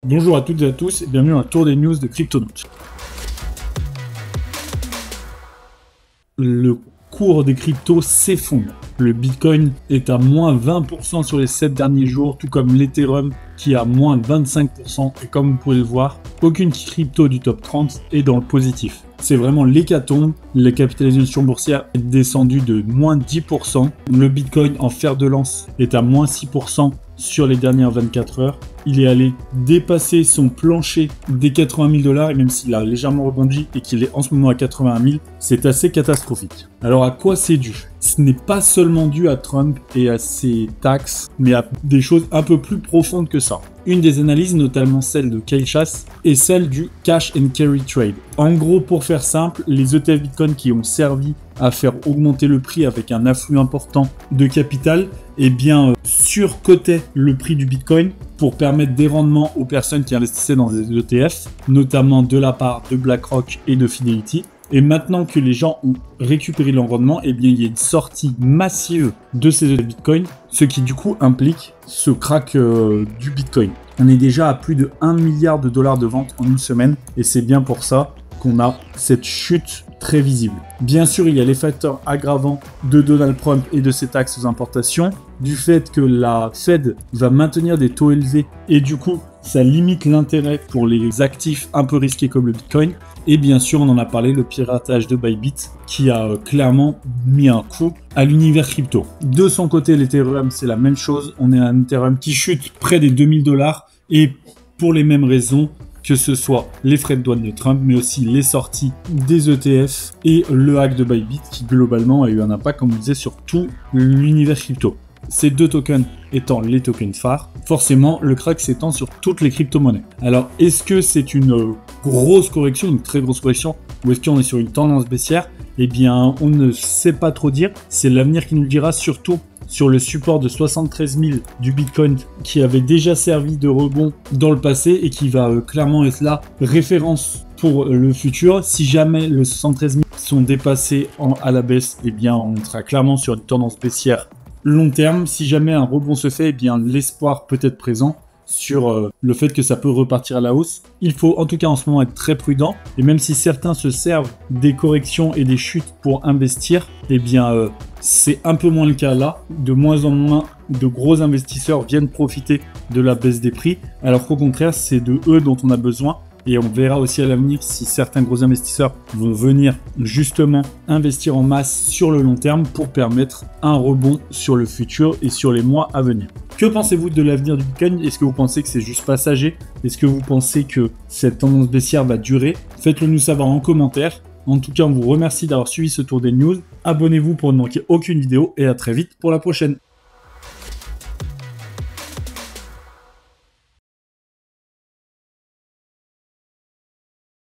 Bonjour à toutes et à tous et bienvenue dans le tour des news de Cryptonautes. Le cours des cryptos s'effondre. Le Bitcoin est à moins 20% sur les 7 derniers jours, tout comme l'Ethereum qui est à moins 25%. Et comme vous pouvez le voir, aucune crypto du top 30 est dans le positif. C'est vraiment l'hécatombe. La capitalisation boursière est descendue de moins 10%. Le Bitcoin en fer de lance est à moins 6% sur les dernières 24 heures. Il est allé dépasser son plancher des 80 000 $, et même s'il a légèrement rebondi et qu'il est en ce moment à 81 000, c'est assez catastrophique. Alors à quoi c'est dû ? Ce n'est pas seulement dû à Trump et à ses taxes, mais à des choses un peu plus profondes que ça. Une des analyses, notamment celle de Kyle Schaas, est celle du cash and carry trade. En gros, pour faire simple, les ETF Bitcoin qui ont servi à faire augmenter le prix avec un afflux important de capital, surcotaient le prix du Bitcoin pour permettre des rendements aux personnes qui investissaient dans des ETF, notamment de la part de BlackRock et de Fidelity. Et maintenant que les gens ont récupéré leur rendement, il y a une sortie massive de ces Bitcoin, ce qui du coup implique ce crack du Bitcoin. On est déjà à plus de 1 milliard de dollars de vente en une semaine, et c'est bien pour ça qu'on a cette chute très visible. Bien sûr, il y a les facteurs aggravants de Donald Trump et de ses taxes aux importations, du fait que la Fed va maintenir des taux élevés et du coup, ça limite l'intérêt pour les actifs un peu risqués comme le Bitcoin. Et bien sûr, on en a parlé, le piratage de Bybit qui a clairement mis un coup à l'univers crypto. De son côté, l'Ethereum, c'est la même chose. On est à un Ethereum qui chute près des 2000 $ et pour les mêmes raisons, que ce soit les frais de douane de Trump, mais aussi les sorties des ETF et le hack de Bybit qui globalement a eu un impact, comme on disait, sur tout l'univers crypto. Ces deux tokens étant les tokens phares, forcément le crack s'étend sur toutes les crypto-monnaies. Alors est-ce que c'est une grosse correction, une très grosse correction, ou est-ce qu'on est sur une tendance baissière ? Eh bien on ne sait pas trop dire, c'est l'avenir qui nous le dira, surtout sur le support de 73 000 du Bitcoin qui avait déjà servi de rebond dans le passé et qui va clairement être là référence pour le futur. Si jamais le 73 000 sont dépassés à la baisse, eh bien on sera clairement sur une tendance baissière long terme. Si jamais un rebond se fait, eh bien l'espoir peut être présent sur le fait que ça peut repartir à la hausse. Il faut en tout cas en ce moment être très prudent, et même si certains se servent des corrections et des chutes pour investir, eh bien c'est un peu moins le cas là. De moins en moins de gros investisseurs viennent profiter de la baisse des prix, alors qu'au contraire c'est de eux dont on a besoin. Et on verra aussi à l'avenir si certains gros investisseurs vont venir justement investir en masse sur le long terme pour permettre un rebond sur le futur et sur les mois à venir. Que pensez-vous de l'avenir du Bitcoin ? Est-ce que vous pensez que c'est juste passager ? Est-ce que vous pensez que cette tendance baissière va durer ? Faites-le nous savoir en commentaire. En tout cas, on vous remercie d'avoir suivi ce tour des news. Abonnez-vous pour ne manquer aucune vidéo et à très vite pour la prochaine.